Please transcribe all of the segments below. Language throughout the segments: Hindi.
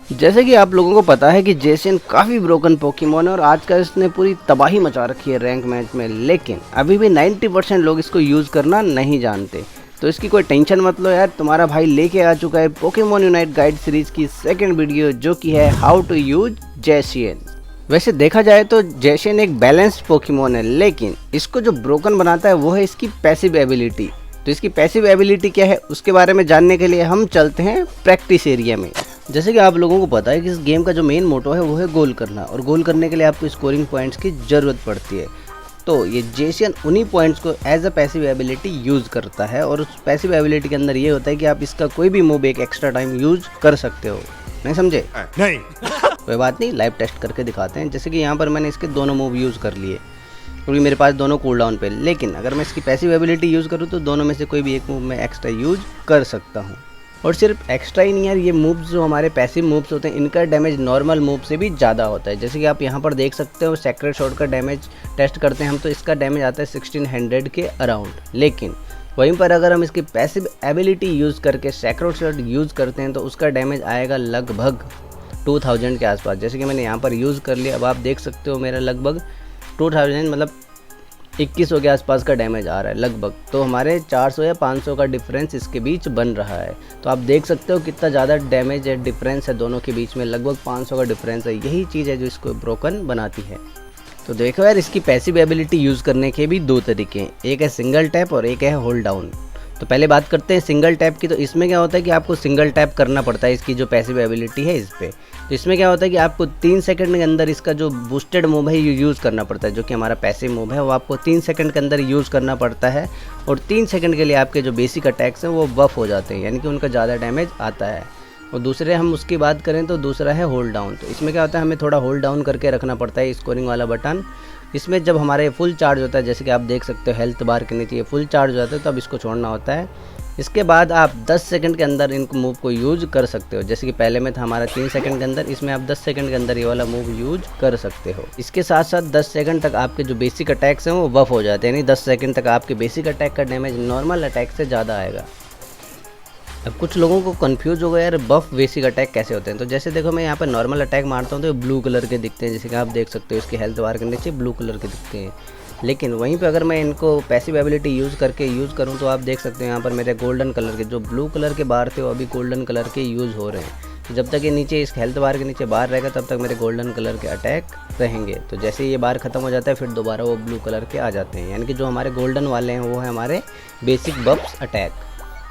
जैसे कि आप लोगों को पता है कि जेसन काफ़ी ब्रोकन पोकेमॉन है और आजकल इसने पूरी तबाही मचा रखी है रैंक मैच में, लेकिन अभी भी 90% लोग इसको यूज़ करना नहीं जानते। तो इसकी कोई टेंशन मत लो यार, तुम्हारा भाई लेके आ चुका है पोकेमॉन यूनाइट गाइड सीरीज़ की सेकंड वीडियो, जो कि है हाउ टू यूज जेसन। वैसे देखा जाए तो जेसन एक बैलेंस्ड पोकेमॉन है, लेकिन इसको जो ब्रोकन बनाता है वो है इसकी पैसिव एबिलिटी। तो इसकी पैसिव एबिलिटी क्या है उसके बारे में जानने के लिए हम चलते हैं प्रैक्टिस एरिया में। जैसे कि आप लोगों को पता है कि इस गेम का जो मेन मोटो है वो है गोल करना, और गोल करने के लिए आपको स्कोरिंग पॉइंट्स की ज़रूरत पड़ती है। तो ये जेसन उन्हीं पॉइंट्स को as a passive ability use करता है, और उस पैसिव एबिलिटी के अंदर ये होता है कि आप इसका कोई भी मूव एक एक्स्ट्रा टाइम यूज़ कर सकते हो। नहीं समझे? नहीं। कोई बात नहीं, लाइव टेस्ट करके दिखाते हैं। जैसे कि यहाँ पर मैंने इसके दोनों मूव यूज़ कर लिए क्योंकि मेरे पास दोनों कूल डाउन पे, लेकिन अगर मैं इसकी पैसिव एबिलिटी यूज़ करूँ तो दोनों में से कोई भी एक मूव मैं एक्स्ट्रा यूज कर सकता हूँ। और सिर्फ एक्स्ट्रा ही नहीं यार, ये मूव्स जो हमारे पैसिव मूव्स होते हैं इनका डैमेज नॉर्मल मूव से भी ज़्यादा होता है। जैसे कि आप यहाँ पर देख सकते हो, सेक्रेट शॉट का डैमेज टेस्ट करते हैं हम तो इसका डैमेज आता है 1600 के अराउंड, लेकिन वहीं पर अगर हम इसकी पैसिव एबिलिटी यूज़ करके सेक्रेट शॉट यूज़ करते हैं तो उसका डैमेज आएगा लगभग 2000 के आसपास। जैसे कि मैंने यहाँ पर यूज़ कर लिया, अब आप देख सकते हो मेरा लगभग 2000 मतलब 2100 के आसपास का डैमेज आ रहा है लगभग। तो हमारे 400 या 500 का डिफरेंस इसके बीच बन रहा है। तो आप देख सकते हो कितना ज़्यादा डैमेज है, डिफरेंस है दोनों के बीच में, लगभग 500 का डिफरेंस है। यही चीज़ है जो इसको ब्रोकन बनाती है। तो देखो यार, इसकी पैसिव एबिलिटी यूज़ करने के भी दो तरीके हैं, एक है सिंगल टैप और एक है होल्ड डाउन। तो पहले बात करते हैं सिंगल टैप की। तो इसमें क्या होता है कि आपको सिंगल टैप करना पड़ता है इसकी जो पैसिव एबिलिटी है इस पर। तो इसमें क्या होता है कि आपको 3 सेकंड के अंदर इसका जो बूस्टेड मूव है यूज़ करना पड़ता है, जो कि हमारा पैसिव मूव है वो आपको 3 सेकंड के अंदर यूज़ करना पड़ता है। और 3 सेकंड के लिए आपके जो बेसिक अटैक्स हैं वो बफ हो जाते हैं, यानी कि उनका ज़्यादा डैमेज आता है। और दूसरे हम उसकी बात करें तो दूसरा है होल्ड डाउन। तो इसमें क्या होता है, हमें थोड़ा होल्ड डाउन करके रखना पड़ता है स्कोरिंग वाला बटन। इसमें जब हमारे फुल चार्ज होता है, जैसे कि आप देख सकते हो हेल्थ बार के नीचे ये फुल चार्ज हो जाता है, तब इसको छोड़ना होता है। इसके बाद आप 10 सेकंड के अंदर इन मूव को यूज कर सकते हो। जैसे कि पहले में था हमारा 3 सेकंड के अंदर, इसमें आप 10 सेकंड के अंदर ये वाला मूव यूज कर सकते हो। इसके साथ साथ 10 सेकंड तक आपके जो बेसिक अटैक्स हैं वो बफ हो जाते हैं, यानी 10 सेकंड तक आपके बेसिक अटैक का डैमेज नॉर्मल अटैक से ज़्यादा आएगा। अब कुछ लोगों को कंफ्यूज होगा यार बफ बेसिक अटैक कैसे होते हैं। तो जैसे देखो, मैं यहाँ पर नॉर्मल अटैक मारता हूँ तो ब्लू कलर के दिखते हैं, जैसे कि आप देख सकते हो इसकी हेल्थ बार के नीचे ब्लू कलर के दिखते हैं। लेकिन वहीं पे अगर मैं इनको पैसिव एबिलिटी यूज़ करके यूज़ करूँ तो आप देख सकते हैं यहाँ पर मेरे गोल्डन कलर के जो ब्लू कलर के बार थे वो अभी गोल्डन कलर के यूज़ हो रहे हैं। तो जब तक ये नीचे इस हेल्थ बार के नीचे बार रहेगा तब तक मेरे गोल्डन कलर के अटैक रहेंगे। तो जैसे ही ये बार ख़त्म हो जाता है फिर दोबारा वो ब्लू कलर के आ जाते हैं, यानी कि जो हमारे गोल्डन वाले हैं वो है हमारे बेसिक बफ्स अटैक।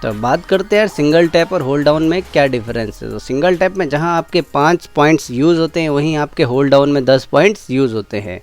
तो बात करते हैं यार सिंगल टैप और होल्ड डाउन में क्या डिफरेंस है। तो सिंगल टैप में जहां आपके 5 पॉइंट्स यूज़ होते हैं वहीं आपके होल्ड डाउन में 10 पॉइंट्स यूज़ होते हैं।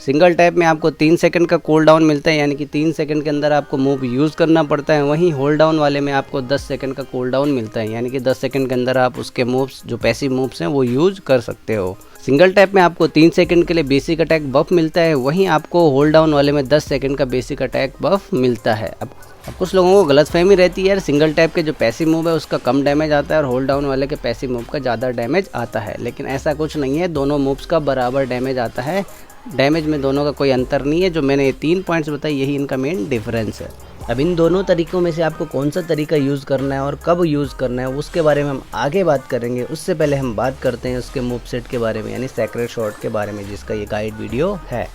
सिंगल टैप में आपको 3 सेकंड का कूल डाउन मिलता है, यानी कि 3 सेकंड के अंदर आपको मूव यूज़ करना पड़ता है। वहीं होल्ड डाउन वाले में आपको 10 सेकंड का कूल डाउन मिलता है, यानी कि 10 सेकंड के अंदर आप उसके मूव्स जो पैसिव मूव्स हैं वो यूज़ कर सकते हो। सिंगल टैप में आपको 3 सेकंड के लिए बेसिक अटैक बफ मिलता है, वहीं आपको होल्ड डाउन वाले में 10 सेकंड का बेसिक अटैक बफ मिलता है। अब कुछ लोगों को गलतफहमी रहती है यार, सिंगल टैप के जो पैसिव मूव है उसका कम डैमेज आता है और होल्ड डाउन वाले के पैसिव मूव का ज़्यादा डैमेज आता है, लेकिन ऐसा कुछ नहीं है, दोनों मूव्स का बराबर डैमेज आता है। डैमेज में दोनों का कोई अंतर नहीं है। जो मैंने ये 3 पॉइंट्स बताए यही इनका मेन डिफरेंस है। अब इन दोनों तरीकों में से आपको कौन सा तरीका यूज़ करना है और कब यूज़ करना है उसके बारे में हम आगे बात करेंगे। उससे पहले हम बात करते हैं उसके मूव सेट के बारे में, यानी सेक्रेट शॉट के बारे में, जिसका ये गाइड वीडियो है।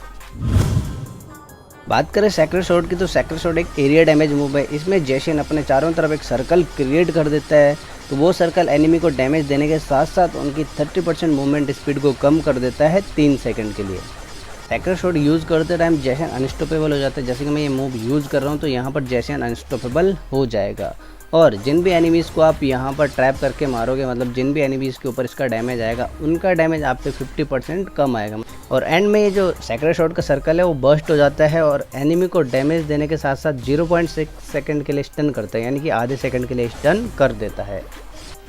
बात करें सेक्रेट शॉट की, तो सेक्रेट शॉट एक एरिया डैमेज मूव है। इसमें जेसन अपने चारों तरफ एक सर्कल क्रिएट कर देता है, तो वो सर्कल एनिमी को डैमेज देने के साथ साथ उनकी 30% मूवमेंट स्पीड को कम कर देता है 3 सेकंड के लिए। सेक्रेट शॉट यूज़ करते टाइम जेसन अनस्टॉपेबल हो जाता है। जैसे कि मैं ये मूव यूज़ कर रहा हूँ तो यहाँ पर जेसन अनस्टॉपेबल हो जाएगा, और जिन भी एनिमीज़ को आप यहाँ पर ट्रैप करके मारोगे, मतलब जिन भी एनिमीज़ के ऊपर इसका डैमेज आएगा उनका डैमेज आप पे 50% कम आएगा। और एंड में ये जो सेक्रेट शॉट का सर्कल है वो बर्स्ट हो जाता है और एनिमी को डैमेज देने के साथ साथ 0.6 सेकंड के लिए स्टन करता है, यानी कि आधे सेकंड के लिए स्टन कर देता है।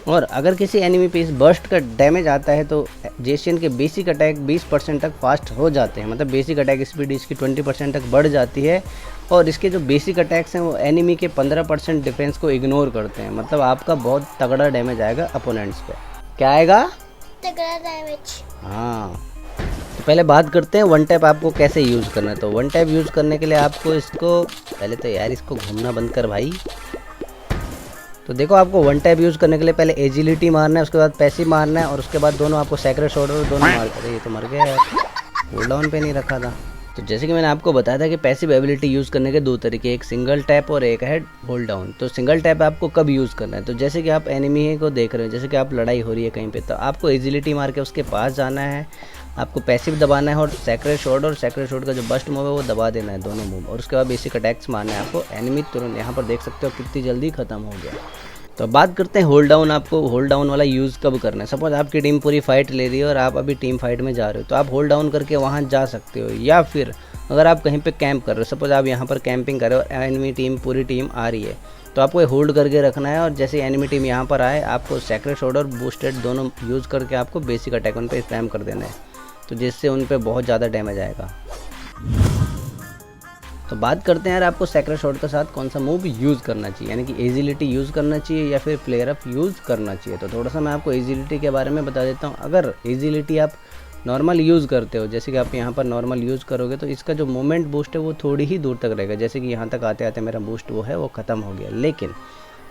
और अगर किसी एनिमी पे इस बर्स्ट का डैमेज आता है तो जेसन के बेसिक अटैक 20% तक फास्ट हो जाते हैं, मतलब बेसिक अटैक स्पीड इसकी 20% तक बढ़ जाती है। और इसके जो बेसिक अटैक्स हैं वो एनिमी के 15% डिफेंस को इग्नोर करते हैं, मतलब आपका बहुत तगड़ा डैमेज आएगा अपोनेंट्स पे। क्या आएगा? तगड़ा डैमेज। हाँ, तो पहले बात करते हैं वन टैप आपको कैसे यूज़ करना है। तो वन टैप यूज़ करने के लिए आपको इसको पहले तो यार इसको घूमना बंद कर भाई। तो देखो आपको वन टैप यूज़ करने के लिए पहले एजिलिटी मारना है, उसके बाद पैसिव मारना है और उसके बाद दोनों आपको सैक्रेड शॉट और दोनों मार। अरे ये तो मर गया यार, कूल डाउन पे नहीं रखा था। तो जैसे कि मैंने आपको बताया था कि पैसिव एबिलिटी यूज़ करने के दो तरीके, एक सिंगल टैप और एक है होल्ड डाउन। तो सिंगल टैप आपको कब यूज़ करना है, तो जैसे कि आप एनिमी को देख रहे हो, जैसे कि आप लड़ाई हो रही है कहीं पे, तो आपको एजिलिटी मार के उसके पास जाना है, आपको पैसिव दबाना है और सैक्रेड शॉट का जो बस्ट मूव है वो दबा देना है, दोनों मूव, और उसके बाद बेसिक अटैक्स मारना है आपको। एनिमी तुरंत यहाँ पर देख सकते हो कितनी जल्दी ख़त्म हो गया। तो अब बात करते हैं होल्ड डाउन। आपको होल्ड डाउन वाला यूज़ कब करना है। सपोज आपकी टीम पूरी फाइट ले रही है और आप अभी टीम फाइट में जा रहे हो, तो आप होल्ड डाउन करके वहाँ जा सकते हो, या फिर अगर आप कहीं पे कैंप कर रहे हो, सपोज आप यहाँ पर कैंपिंग कर रहे हो, एनिमी टीम पूरी टीम आ रही है, तो आपको होल्ड करके रखना है और जैसे एनिमी टीम यहाँ पर आए आपको सैक्रेड शॉट और बूस्टेड दोनों यूज़ करके आपको बेसिक अटैक उन पर स्पैम कर देना है, तो जिससे उन पर बहुत ज़्यादा डैमेज आएगा। तो बात करते हैं यार आपको सैक्रेड शॉट के साथ कौन सा मूव यूज़ करना चाहिए, यानी कि एजिलिटी यूज़ करना चाहिए या फिर फ्लेयर अप यूज़ करना चाहिए। तो थोड़ा सा मैं आपको एजिलिटी के बारे में बता देता हूँ। अगर एजिलिटी आप नॉर्मल यूज़ करते हो, जैसे कि आप यहाँ पर नॉर्मल यूज़ करोगे, तो इसका जो मोमेंट बूस्ट है वो थोड़ी ही दूर तक रहेगा, जैसे कि यहाँ तक आते आते मेरा बूस्ट वो है वो ख़त्म हो गया। लेकिन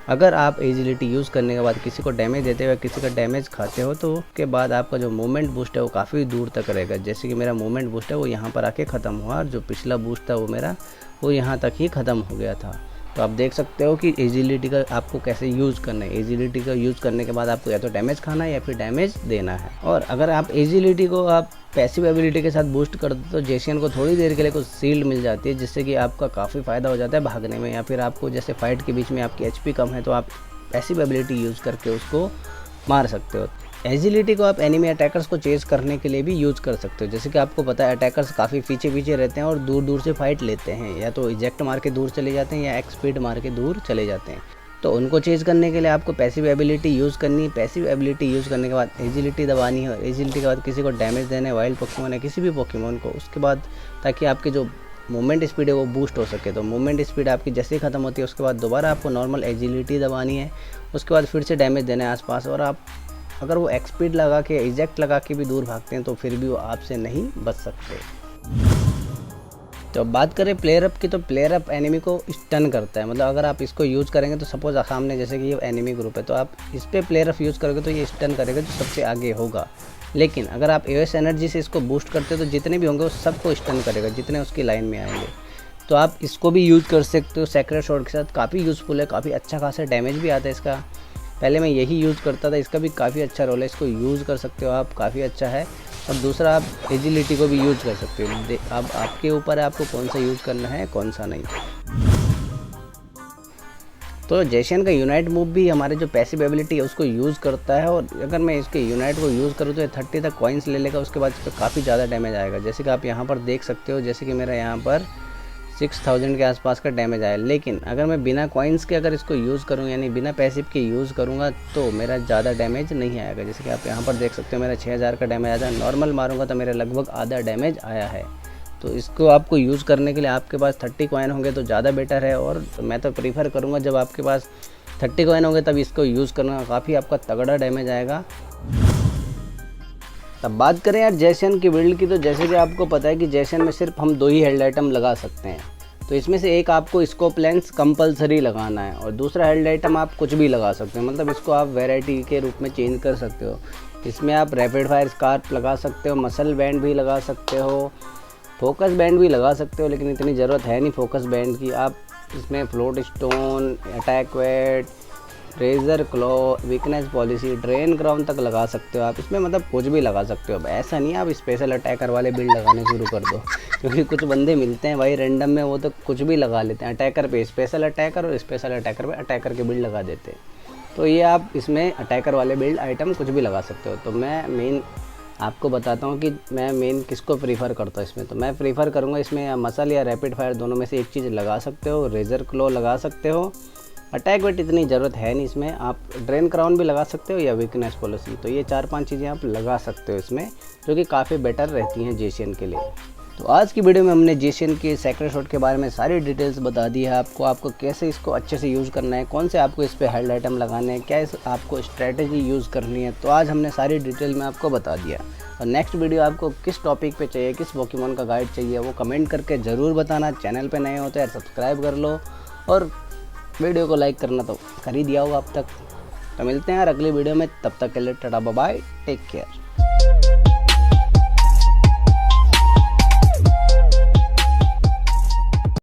अगर आप एजिलिटी यूज़ करने के बाद किसी को डैमेज देते हो या किसी का डैमेज खाते हो, तो उसके बाद आपका जो मोमेंट बूस्ट है वो काफ़ी दूर तक रहेगा। जैसे कि मेरा मोमेंट बूस्ट है वो यहाँ पर आके ख़त्म हुआ और जो पिछला बूस्ट था वो मेरा वो यहाँ तक ही ख़त्म हो गया था। तो आप देख सकते हो कि एजिलिटी का आपको कैसे यूज़ करना है। एजिलिटी का यूज़ करने के बाद आपको या तो डैमेज खाना है या फिर डैमेज देना है। और अगर आप एजिलिटी को आप पैसिव एबिलिटी के साथ बूस्ट कर दो, तो जेशियन को थोड़ी देर के लिए कुछ शील्ड मिल जाती है, जिससे कि आपका काफ़ी फ़ायदा हो जाता है भागने में, या फिर आपको जैसे फाइट के बीच में आपकी एचपी कम है तो आप पैसिव एबिलिटी यूज़ करके उसको मार सकते हो। एजिलिटी को आप एनिमी अटैकर्स को चेज करने के लिए भी यूज़ कर सकते हो। जैसे कि आपको पता है अटैकर्स काफ़ी पीछे पीछे रहते हैं और दूर दूर से फाइट लेते हैं, या तो इजेक्ट मार के दूर चले जाते हैं या एक्स स्पीड मार के दूर चले जाते हैं। तो उनको चेज करने के लिए आपको पैसिव एबिलिटी यूज़ करनी है। पैसिव एबिलिटी यूज़ करने के बाद एजिलिटी दबानी है और एजिलिटी के बाद किसी को डैमेज देना है, वाइल्ड पोकेमॉन है किसी भी पोकेमॉन को, उसके बाद ताकि आपकी जो मूवमेंट स्पीड है वो बूस्ट हो सके। तो मूवमेंट स्पीड आपकी जैसे ही ख़त्म होती है उसके बाद दोबारा आपको नॉर्मल एजिलिटी दबानी है, उसके बाद फिर से डैमेज देना है आसपास। और आप अगर वो एक्स स्पीड लगा के इजेक्ट लगा के भी दूर भागते हैं तो फिर भी वो आपसे नहीं बच सकते। तो अब बात करें प्लेयर अप की, तो प्लेयर अप एनिमी को स्टन करता है। मतलब अगर आप इसको यूज़ करेंगे तो सपोज सामने जैसे कि ये एनिमी ग्रुप है, तो आप इस पर प्लेयर अप यूज़ करोगे तो ये स्टन करेगा जो सबसे आगे होगा। लेकिन अगर आप एओएस एनर्जी से इसको बूस्ट करते हो तो जितने भी होंगे वो सबको स्टन करेगा जितने उसकी लाइन में आएंगे। तो आप इसको भी यूज़ कर सकते हो सैक्रेड शॉट के साथ, काफ़ी यूज़फुल है, काफ़ी अच्छा खासा डैमेज भी आता है इसका। पहले मैं यही यूज़ करता था, इसका भी काफ़ी अच्छा रोल है, इसको यूज़ कर सकते हो आप, काफ़ी अच्छा है। और दूसरा आप एजिलिटी को भी यूज़ कर सकते हो। अब आपके ऊपर है आपको कौन सा यूज़ करना है कौन सा नहीं। तो जेशियन का यूनाइट मूव भी हमारे जो पैसिव एबिलिटी है उसको यूज़ करता है, और अगर मैं इसके यूनाइट को यूज़ करूँ तो ये 30 तक कॉइन्स ले लेगा, उसके बाद इस पर काफ़ी ज़्यादा डैमेज आएगा। जैसे कि आप यहाँ पर देख सकते हो, जैसे कि मेरा यहाँ पर 6000 के आसपास का डैमेज आया। लेकिन अगर मैं बिना कॉइन्स के अगर इसको यूज़ करूँ, यानी बिना पैसिव के यूज़ करूँगा, तो मेरा ज़्यादा डैमेज नहीं आएगा। जैसे कि आप यहाँ पर देख सकते हो मेरा 6000 का डैमेज आया था, नॉर्मल मारूंगा तो मेरा लगभग आधा डैमेज आया है। तो इसको आपको यूज़ करने के लिए आपके पास 30 कॉइन होंगे तो ज़्यादा बेटर है, और मैं तो प्रीफर करूँगा जब आपके पास 30 कॉइन होंगे तब इसको यूज़ करना, काफ़ी आपका तगड़ा डैमेज आएगा। तब बात करें यार जेशियन की बिल्ड की, तो जैसे कि आपको पता है कि जेशियन में सिर्फ हम 2 ही हेल्ड आइटम लगा सकते हैं। तो इसमें से एक आपको स्कोप लेंस कंपलसरी लगाना है और दूसरा हेल्ड आइटम आप कुछ भी लगा सकते हो, मतलब इसको आप वैरायटी के रूप में चेंज कर सकते हो। इसमें आप रैपिड फायर स्कार्प लगा सकते हो, मसल बैंड भी लगा सकते हो, फोकस बैंड भी लगा सकते हो, लेकिन इतनी ज़रूरत है नहीं फोकस बैंड की। आप इसमें float stone, attack weight, razor claw, weakness policy, drain crown तक लगा सकते हो आप इसमें, मतलब कुछ भी लगा सकते हो। अब ऐसा नहीं आप स्पेशल अटैकर वाले बिल्ड लगाने शुरू कर दो, क्योंकि कुछ बंदे मिलते हैं भाई रैंडम में, वो तो कुछ भी लगा लेते हैं, अटैकर पे स्पेशल अटैकर और स्पेशल अटैकर पे अटैकर के बिल्ड लगा देते हैं। तो ये आप इसमें अटैकर वाले बिल्ड आइटम कुछ भी लगा सकते हो। तो मैं मेन आपको बताता हूँ कि मैं मेन किसको प्रीफर करता हूँ इसमें। तो मैं प्रीफर करूँगा इसमें या मसल या रैपिड फायर दोनों में से एक चीज़ लगा सकते हो, रेजर क्लॉ लगा सकते हो, अटैक वेट इतनी ज़रूरत है नहीं इसमें, आप ड्रेन क्राउन भी लगा सकते हो या वीकनेस पॉलिसी। तो ये 4-5 चीज़ें आप लगा सकते हो इसमें, जो कि काफ़ी बेटर रहती हैं जेशियन के लिए। तो आज की वीडियो में हमने जेशियन के सैक्रेड शॉट के बारे में सारी डिटेल्स बता दी है आपको कैसे इसको अच्छे से यूज़ करना है, कौन से आपको इस पर हेल्ड आइटम लगाने हैं, क्या आपको स्ट्रैटेजी यूज़ करनी है। तो आज हमने सारी डिटेल में आपको बता दिया। और नेक्स्ट वीडियो आपको किस टॉपिक पे चाहिए, किस पोकेमॉन का गाइड चाहिए, वो कमेंट करके ज़रूर बताना। चैनल पे नए हो तो यार सब्सक्राइब कर लो और वीडियो को लाइक करना तो कर ही दिया होगा अब तक। तो मिलते हैं यार अगली वीडियो में, तब तक के लिए tata bye bye, take care.